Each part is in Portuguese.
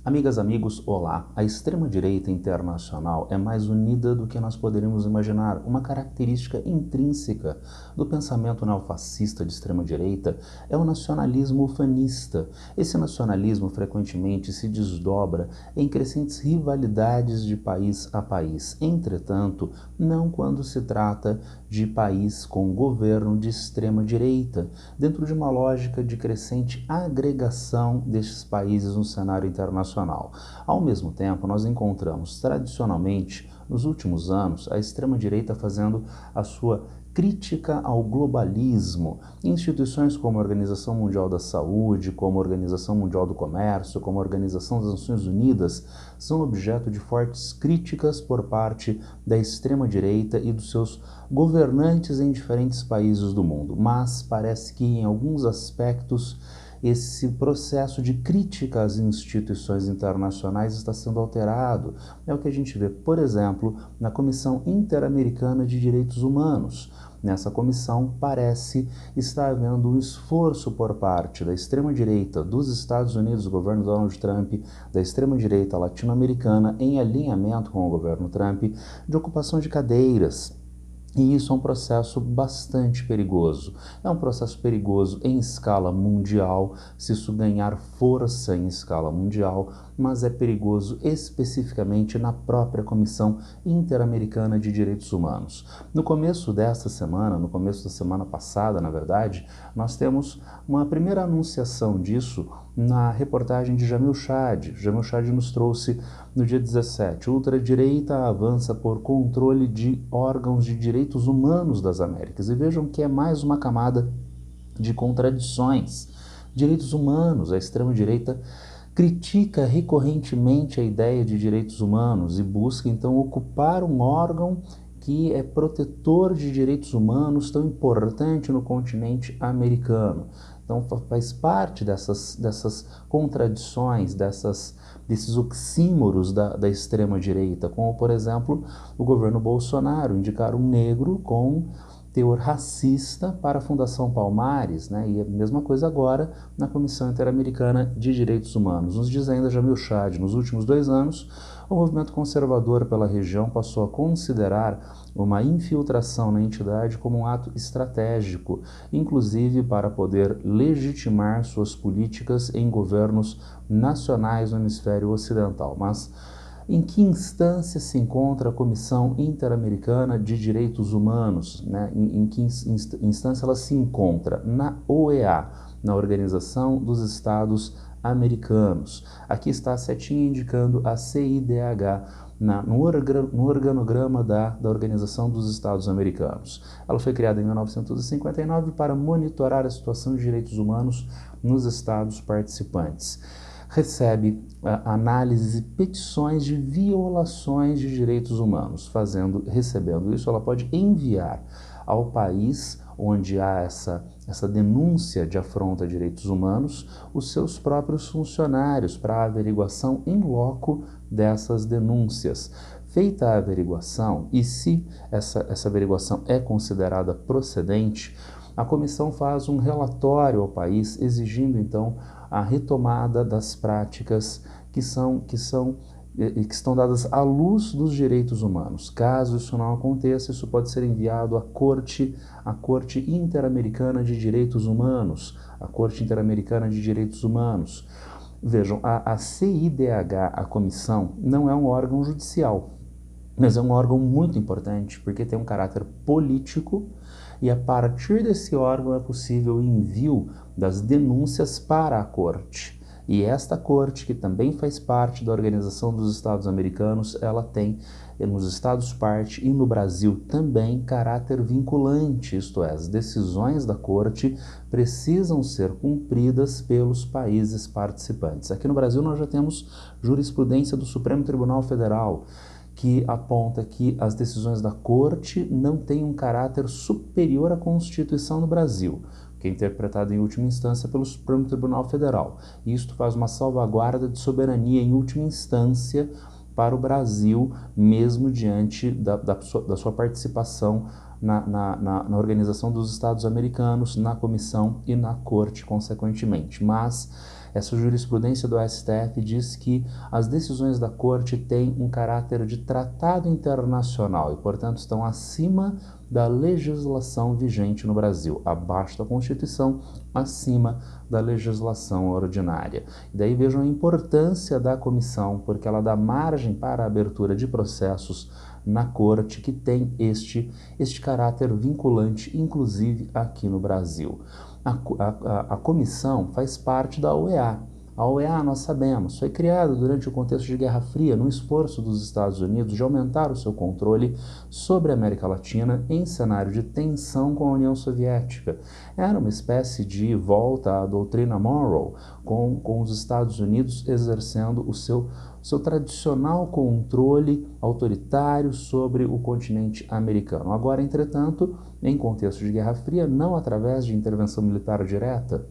Amigas, amigos, olá! A extrema-direita internacional é mais unida do que nós poderíamos imaginar. Uma característica intrínseca do pensamento neofascista de extrema-direita é o nacionalismo ufanista. Esse nacionalismo frequentemente se desdobra em crescentes rivalidades de país a país. Entretanto, não quando se trata de país com governo de extrema-direita, dentro de uma lógica de crescente agregação destes países no cenário internacional. Ao mesmo tempo, nós encontramos tradicionalmente, nos últimos anos, a extrema-direita fazendo a sua crítica ao globalismo. Instituições como a Organização Mundial da Saúde, como a Organização Mundial do Comércio, como a Organização das Nações Unidas, são objeto de fortes críticas por parte da extrema-direita e dos seus governantes em diferentes países do mundo. Mas parece que, em alguns aspectos, esse processo de crítica às instituições internacionais está sendo alterado. É o que a gente vê, por exemplo, na Comissão Interamericana de Direitos Humanos. Nessa comissão, parece estar havendo um esforço por parte da extrema-direita dos Estados Unidos, do governo Donald Trump, da extrema-direita latino-americana, em alinhamento com o governo Trump, de ocupação de cadeiras. E isso é um processo bastante perigoso. É um processo perigoso em escala mundial, se isso ganhar força em escala mundial, mas é perigoso especificamente na própria Comissão Interamericana de Direitos Humanos. No começo desta semana, no começo da semana passada, na verdade, nós temos uma primeira anunciação disso na reportagem de Jamil Chad. Jamil Chad nos trouxe no dia 17. Ultradireita avança por controle de órgãos de direitos humanos das Américas. E vejam que é mais uma camada de contradições. Direitos humanos, a extrema-direita critica recorrentemente a ideia de direitos humanos e busca então ocupar um órgão que é protetor de direitos humanos tão importante no continente americano. Então faz parte dessas contradições, desses oxímoros da extrema-direita, como, por exemplo, o governo Bolsonaro indicar um negro com teor racista para a Fundação Palmares, né? E a mesma coisa agora na Comissão Interamericana de Direitos Humanos. Nos diz ainda Jamil Chad, nos últimos 2 anos, o movimento conservador pela região passou a considerar uma infiltração na entidade como um ato estratégico, inclusive para poder legitimar suas políticas em governos nacionais no hemisfério ocidental. Mas em que instância se encontra a Comissão Interamericana de Direitos Humanos? Né? Em que instância ela se encontra? Na OEA, na Organização dos Estados Americanos. Aqui está a setinha indicando a CIDH no organograma da Organização dos Estados Americanos. Ela foi criada em 1959 para monitorar a situação de direitos humanos nos estados participantes. Recebe análises e petições de violações de direitos humanos. Recebendo isso, ela pode enviar ao país onde há essa denúncia de afronta a direitos humanos os seus próprios funcionários para a averiguação em loco dessas denúncias. Feita a averiguação, e se essa averiguação é considerada procedente, a comissão faz um relatório ao país exigindo então a retomada das práticas que estão dadas à luz dos direitos humanos. Caso isso não aconteça, isso pode ser enviado à Corte Interamericana de Direitos Humanos, a Corte Interamericana de Direitos Humanos. Vejam, a CIDH, a comissão, não é um órgão judicial, mas é um órgão muito importante, porque tem um caráter político, e a partir desse órgão é possível o envio das denúncias para a Corte. E esta Corte, que também faz parte da Organização dos Estados Americanos, ela tem nos Estados parte e no Brasil também caráter vinculante, isto é, as decisões da Corte precisam ser cumpridas pelos países participantes. Aqui no Brasil nós já temos jurisprudência do Supremo Tribunal Federal, que aponta que as decisões da Corte não têm um caráter superior à Constituição no Brasil, que é interpretado em última instância pelo Supremo Tribunal Federal. Isto faz uma salvaguarda de soberania em última instância para o Brasil, mesmo diante da sua participação na Organização dos Estados Americanos, na Comissão e na Corte, consequentemente. Mas essa jurisprudência do STF diz que as decisões da Corte têm um caráter de tratado internacional e, portanto, estão acima da legislação vigente no Brasil, abaixo da Constituição, acima da legislação ordinária. E daí vejam a importância da comissão, porque ela dá margem para a abertura de processos na Corte que tem este caráter vinculante, inclusive aqui no Brasil. A comissão faz parte da OEA. A OEA, nós sabemos, foi criada durante o contexto de Guerra Fria, num esforço dos Estados Unidos de aumentar o seu controle sobre a América Latina em cenário de tensão com a União Soviética. Era uma espécie de volta à doutrina Monroe, com os Estados Unidos exercendo o seu tradicional controle autoritário sobre o continente americano. Agora, entretanto, em contexto de Guerra Fria, não através de intervenção militar direta,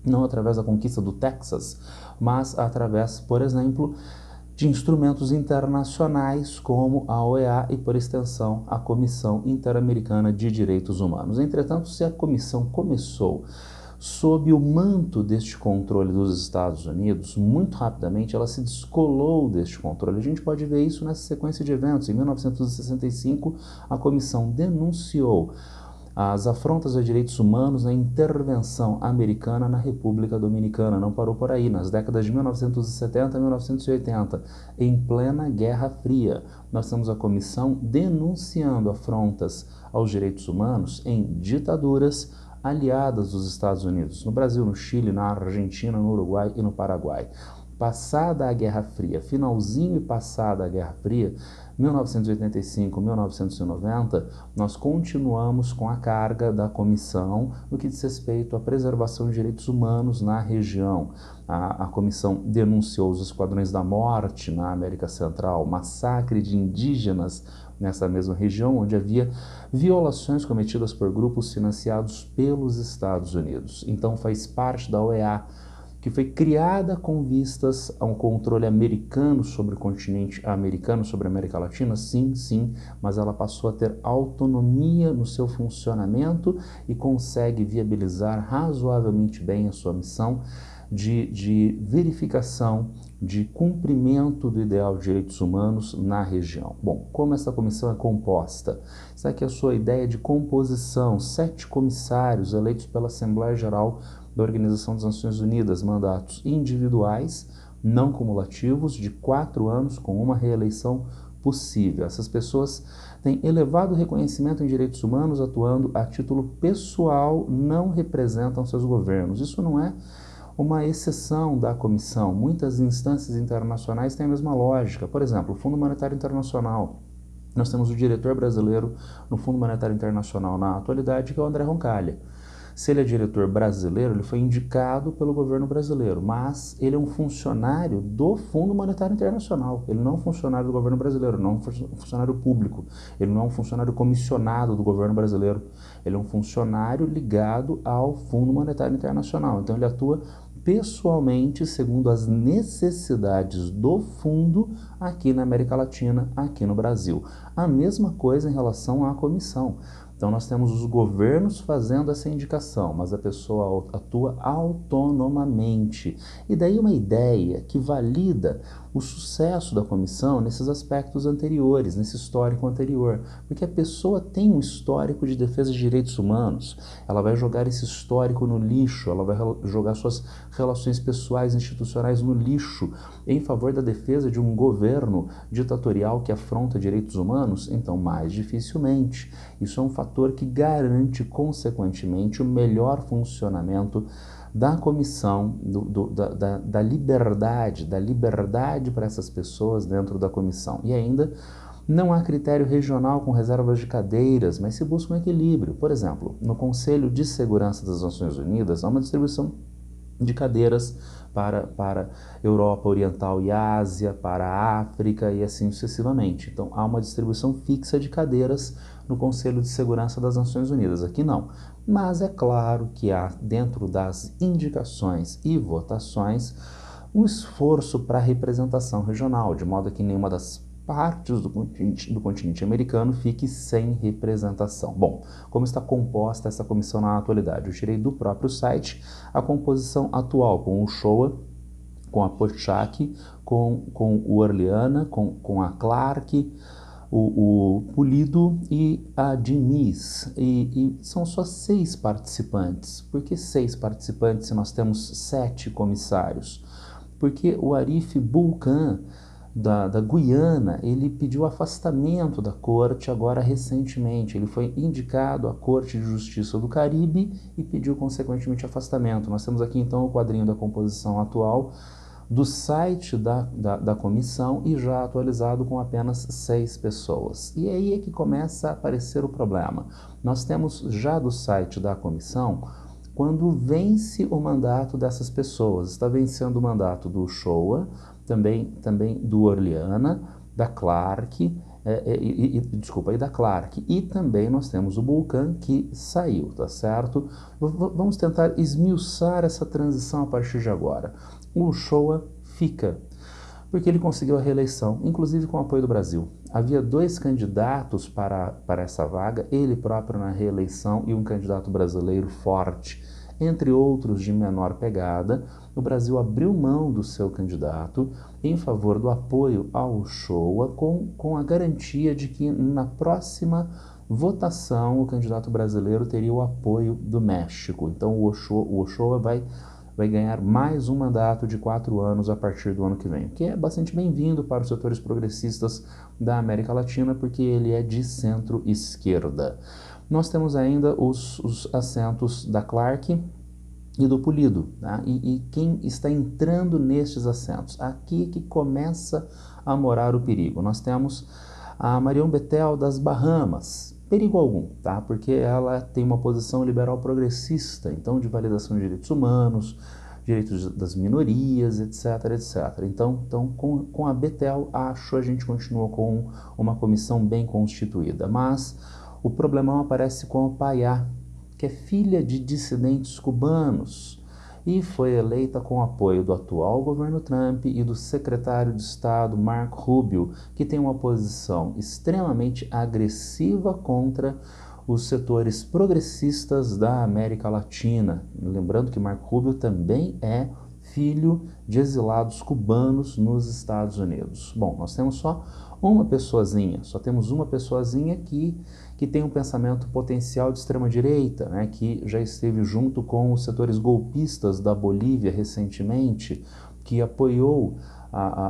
não através da conquista do Texas, mas através, por exemplo, de instrumentos internacionais como a OEA e, por extensão, a Comissão Interamericana de Direitos Humanos. Entretanto, se a comissão começou sob o manto deste controle dos Estados Unidos, muito rapidamente ela se descolou deste controle. A gente pode ver isso nessa sequência de eventos. Em 1965, a comissão denunciou as afrontas a direitos humanos na intervenção americana na República Dominicana. Não parou por aí. Nas décadas de 1970 a 1980, em plena Guerra Fria, nós temos a comissão denunciando afrontas aos direitos humanos em ditaduras aliadas dos Estados Unidos, no Brasil, no Chile, na Argentina, no Uruguai e no Paraguai. Passada a Guerra Fria, finalzinho e passada a Guerra Fria, 1985, 1990, nós continuamos com a carga da comissão no que diz respeito à preservação de direitos humanos na região. A comissão denunciou os esquadrões da morte na América Central, massacre de indígenas nessa mesma região, onde havia violações cometidas por grupos financiados pelos Estados Unidos. Então faz parte da OEA, que foi criada com vistas a um controle americano sobre o continente americano, sobre a América Latina, sim, mas ela passou a ter autonomia no seu funcionamento e consegue viabilizar razoavelmente bem a sua missão de verificação, de cumprimento do ideal de direitos humanos na região. Bom, como essa comissão é composta? Essa aqui é a sua ideia de composição: 7 comissários eleitos pela Assembleia Geral da Organização das Nações Unidas, mandatos individuais, não cumulativos, de 4 anos, com uma reeleição possível. Essas pessoas têm elevado reconhecimento em direitos humanos, atuando a título pessoal, não representam seus governos. Isso não é uma exceção da comissão. Muitas instâncias internacionais têm a mesma lógica. Por exemplo, o Fundo Monetário Internacional. Nós temos o diretor brasileiro no Fundo Monetário Internacional na atualidade, que é o André Roncalha. Se ele é diretor brasileiro, ele foi indicado pelo governo brasileiro, mas ele é um funcionário do Fundo Monetário Internacional. Ele não é um funcionário do governo brasileiro, não é um funcionário público. Ele não é um funcionário comissionado do governo brasileiro. Ele é um funcionário ligado ao Fundo Monetário Internacional. Então ele atua pessoalmente, segundo as necessidades do fundo, aqui na América Latina, aqui no Brasil. A mesma coisa em relação à comissão. Então nós temos os governos fazendo essa indicação, mas a pessoa atua autonomamente. E daí uma ideia que valida o sucesso da comissão nesses aspectos anteriores, nesse histórico anterior. Porque a pessoa tem um histórico de defesa de direitos humanos, ela vai jogar esse histórico no lixo, ela vai jogar suas relações pessoais institucionais no lixo em favor da defesa de um governo ditatorial que afronta direitos humanos? Então, mais dificilmente. Isso é um fator que garante, consequentemente, o melhor funcionamento da comissão, da liberdade para essas pessoas dentro da comissão. E ainda não há critério regional com reservas de cadeiras, mas se busca um equilíbrio. Por exemplo, no Conselho de Segurança das Nações Unidas há uma distribuição de cadeiras para Europa Oriental e Ásia, para a África e assim sucessivamente. Então há uma distribuição fixa de cadeiras no Conselho de Segurança das Nações Unidas. Aqui não. Mas é claro que há, dentro das indicações e votações, um esforço para representação regional, de modo que nenhuma das partes do continente americano fique sem representação. Bom, como está composta essa comissão na atualidade? Eu tirei do próprio site a composição atual, com o Shoa, com a Pochak, com o Orleana, com a Clark, o Pulido e a Diniz. E são só 6 participantes. Por que 6 participantes se nós temos 7 comissários? Porque o Arif Bulkan, da Guiana, ele pediu afastamento da corte agora recentemente. Ele foi indicado à Corte de Justiça do Caribe e pediu consequentemente afastamento. Nós temos aqui então o quadrinho da composição atual do site da comissão e já atualizado com apenas 6 pessoas. E aí é que começa a aparecer o problema. Nós temos já do site da comissão quando vence o mandato dessas pessoas. Está vencendo o mandato do Shoa, também do Orleana, da Clark, e da Clark. E também nós temos o Bulkan que saiu, tá certo? Vamos tentar esmiuçar essa transição a partir de agora. O Shoa fica, porque ele conseguiu a reeleição, inclusive com o apoio do Brasil. Havia 2 candidatos para essa vaga, ele próprio na reeleição e um candidato brasileiro forte, entre outros de menor pegada. O Brasil abriu mão do seu candidato em favor do apoio ao Shoa, com a garantia de que na próxima votação o candidato brasileiro teria o apoio do México. Então o Shoa vai ganhar mais um mandato de 4 anos a partir do ano que vem, que é bastante bem-vindo para os setores progressistas da América Latina, porque ele é de centro-esquerda. Nós temos ainda os assentos da Clark e do Pulido, tá? E quem está entrando nestes assentos? Aqui que começa a morar o perigo. Nós temos a Marion Bethel das Bahamas. Perigo algum, tá? Porque ela tem uma posição liberal progressista, então de validação de direitos humanos, direitos das minorias, etc, etc. Então com a Bethel, a gente continua com uma comissão bem constituída. Mas o problemão aparece com o Payá, que é filha de dissidentes cubanos, e foi eleita com apoio do atual governo Trump e do secretário de Estado Marco Rubio, que tem uma posição extremamente agressiva contra os setores progressistas da América Latina. Lembrando que Marco Rubio também é filho de exilados cubanos nos Estados Unidos. Bom, nós temos só uma pessoazinha que tem um pensamento potencial de extrema-direita, né, que já esteve junto com os setores golpistas da Bolívia recentemente, que apoiou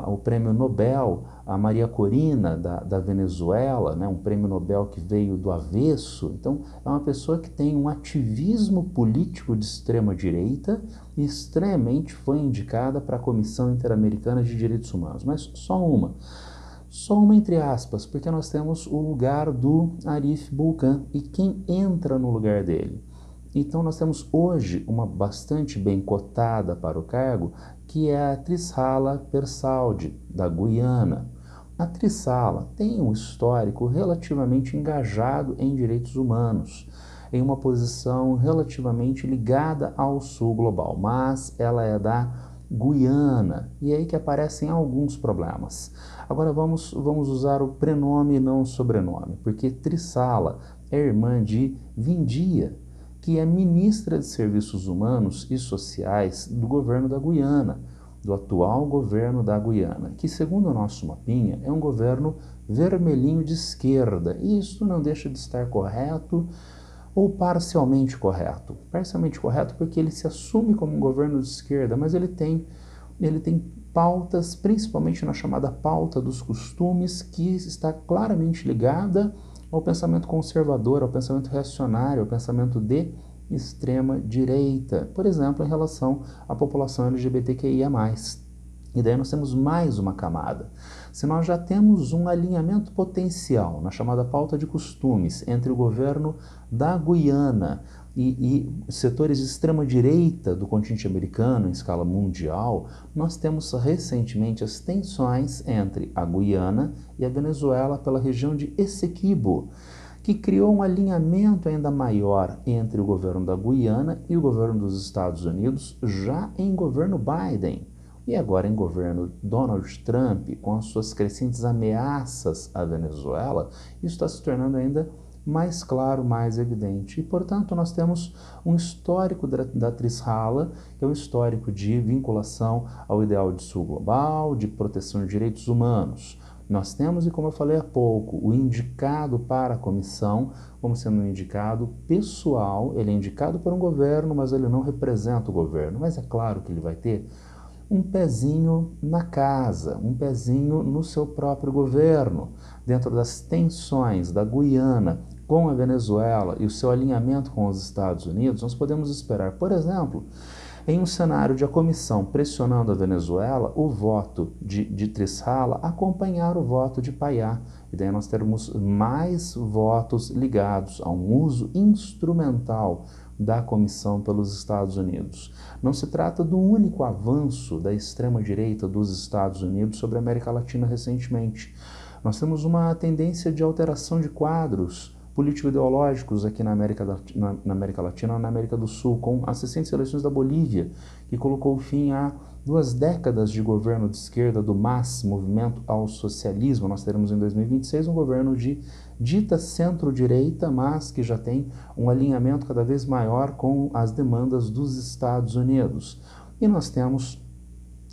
o prêmio Nobel a Maria Corina, da Venezuela, né, um prêmio Nobel que veio do avesso. Então, é uma pessoa que tem um ativismo político de extrema-direita e extremamente foi indicada para a Comissão Interamericana de Direitos Humanos, mas só uma entre aspas, porque nós temos o lugar do Arif Bulkan e quem entra no lugar dele. Então nós temos hoje uma bastante bem cotada para o cargo, que é a Trissala Persaud, da Guiana. A Trissala tem um histórico relativamente engajado em direitos humanos, em uma posição relativamente ligada ao sul global, mas ela é da Guiana, e é aí que aparecem alguns problemas. Agora vamos usar o prenome e não o sobrenome, porque Trissala é irmã de Vindia, que é ministra de Serviços Humanos e Sociais do governo da Guiana, do atual governo da Guiana, que segundo o nosso mapinha é um governo vermelhinho de esquerda, e isso não deixa de estar correto ou parcialmente correto. Parcialmente correto porque ele se assume como um governo de esquerda, mas ele tem pautas, principalmente na chamada pauta dos costumes, que está claramente ligada ao pensamento conservador, ao pensamento reacionário, ao pensamento de extrema direita, por exemplo, em relação à população LGBTQIA+. E daí nós temos mais uma camada. Se nós já temos um alinhamento potencial na chamada pauta de costumes entre o governo da Guiana e setores de extrema-direita do continente americano em escala mundial, nós temos recentemente as tensões entre a Guiana e a Venezuela pela região de Essequibo, que criou um alinhamento ainda maior entre o governo da Guiana e o governo dos Estados Unidos, já em governo Biden. E agora, em governo Donald Trump, com as suas crescentes ameaças à Venezuela, isso está se tornando ainda mais claro, mais evidente. E, portanto, nós temos um histórico da Trishala, que é um histórico de vinculação ao ideal de sul global, de proteção de direitos humanos. Nós temos, e como eu falei há pouco, o indicado para a comissão, como sendo um indicado pessoal, ele é indicado por um governo, mas ele não representa o governo. Mas é claro que ele vai ter um pezinho na casa, um pezinho no seu próprio governo, dentro das tensões da Guiana com a Venezuela e o seu alinhamento com os Estados Unidos. Nós podemos esperar, por exemplo, em um cenário de a comissão pressionando a Venezuela, o voto de Trishala acompanhar o voto de Payá. E daí nós teremos mais votos ligados a um uso instrumental da comissão pelos Estados Unidos. Não se trata do único avanço da extrema-direita dos Estados Unidos sobre a América Latina recentemente. Nós temos uma tendência de alteração de quadros político-ideológicos aqui na América Latina ou na América do Sul, com as recentes eleições da Bolívia, que colocou fim a 2 décadas de governo de esquerda do MAS, Movimento ao Socialismo. Nós teremos em 2026 um governo de dita centro-direita, mas que já tem um alinhamento cada vez maior com as demandas dos Estados Unidos. E nós temos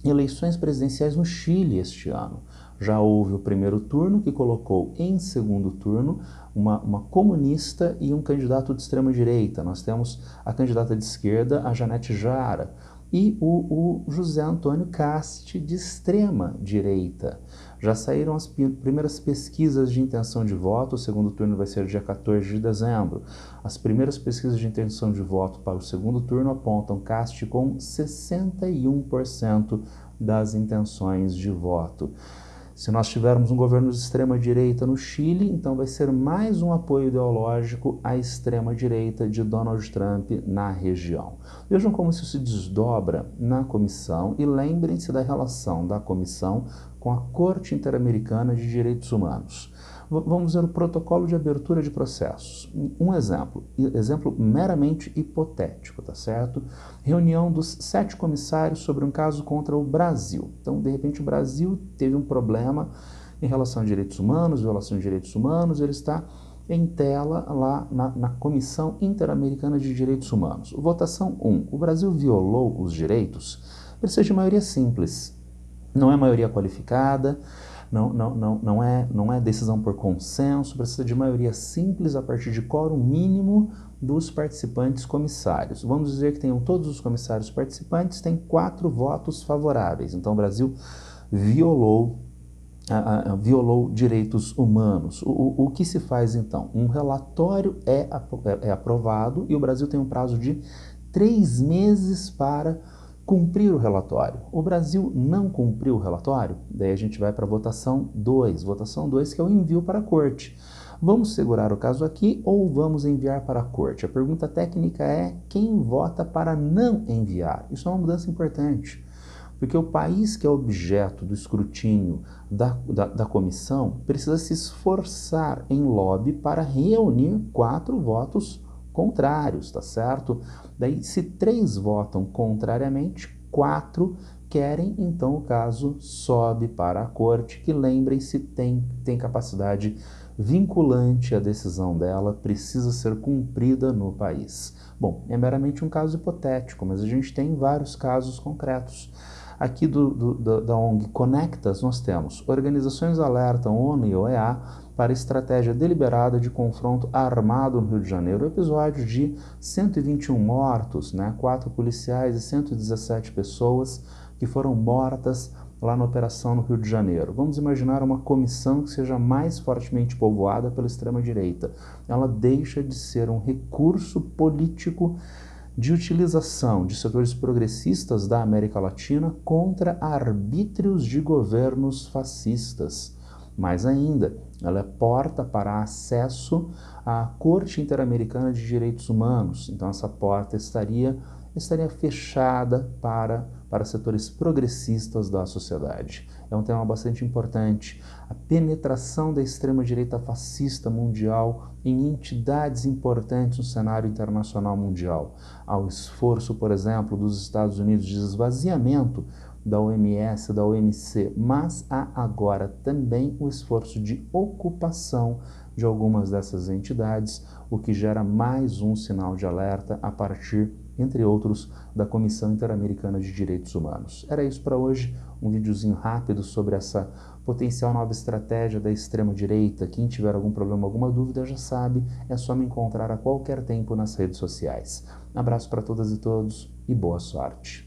eleições presidenciais no Chile este ano. Já houve o primeiro turno, que colocou em segundo turno uma comunista e um candidato de extrema-direita. Nós temos a candidata de esquerda, a Janete Jara, e o José Antônio Cast, de extrema-direita. Já saíram as primeiras pesquisas de intenção de voto, o segundo turno vai ser dia 14 de dezembro. As primeiras pesquisas de intenção de voto para o segundo turno apontam Cast com 61% das intenções de voto. Se nós tivermos um governo de extrema-direita no Chile, então vai ser mais um apoio ideológico à extrema-direita de Donald Trump na região. Vejam como isso se desdobra na comissão e lembrem-se da relação da comissão com a Corte Interamericana de Direitos Humanos. Vamos ver o protocolo de abertura de processos. Um exemplo meramente hipotético, tá certo? Reunião dos 7 comissários sobre um caso contra o Brasil. Então, de repente, o Brasil teve um problema em relação a direitos humanos, violação de direitos humanos, ele está em tela lá na Comissão Interamericana de Direitos Humanos. Votação 1. O Brasil violou os direitos? Precisa de maioria simples. Não é maioria qualificada, não é decisão por consenso, precisa de maioria simples a partir de quórum mínimo dos participantes comissários. Vamos dizer que tenham todos os comissários participantes, tem 4 votos favoráveis. Então o Brasil violou direitos humanos. O que se faz então? Um relatório é aprovado e o Brasil tem um prazo de 3 meses para cumprir o relatório. O Brasil não cumpriu o relatório, daí a gente vai para a votação 2. Votação 2, que é o envio para a corte. Vamos segurar o caso aqui ou vamos enviar para a corte? A pergunta técnica é quem vota para não enviar. Isso é uma mudança importante, porque o país que é objeto do escrutínio da comissão precisa se esforçar em lobby para reunir 4 votos contrários, tá certo? Daí, se 3 votam contrariamente, 4 querem, então o caso sobe para a corte, que lembrem-se, tem capacidade vinculante, a decisão dela precisa ser cumprida no país. Bom, é meramente um caso hipotético, mas a gente tem vários casos concretos. Aqui da ONG Conectas, nós temos organizações alertam ONU e OEA para estratégia deliberada de confronto armado no Rio de Janeiro. O episódio de 121 mortos, 4 policiais e 117 pessoas que foram mortas lá na operação no Rio de Janeiro. Vamos imaginar uma comissão que seja mais fortemente povoada pela extrema-direita. Ela deixa de ser um recurso político de utilização de setores progressistas da América Latina contra arbítrios de governos fascistas. Mais ainda, ela é porta para acesso à Corte Interamericana de Direitos Humanos. Então essa porta estaria fechada para setores progressistas da sociedade. É um tema bastante importante. A penetração da extrema-direita fascista mundial em entidades importantes no cenário internacional mundial. Ao esforço, por exemplo, dos Estados Unidos de esvaziamento da OMS, da OMC, mas há agora também o esforço de ocupação de algumas dessas entidades, o que gera mais um sinal de alerta a partir, entre outros, da Comissão Interamericana de Direitos Humanos. Era isso para hoje, um videozinho rápido sobre essa potencial nova estratégia da extrema-direita. Quem tiver algum problema, alguma dúvida, já sabe, é só me encontrar a qualquer tempo nas redes sociais. Um abraço para todas e todos e boa sorte.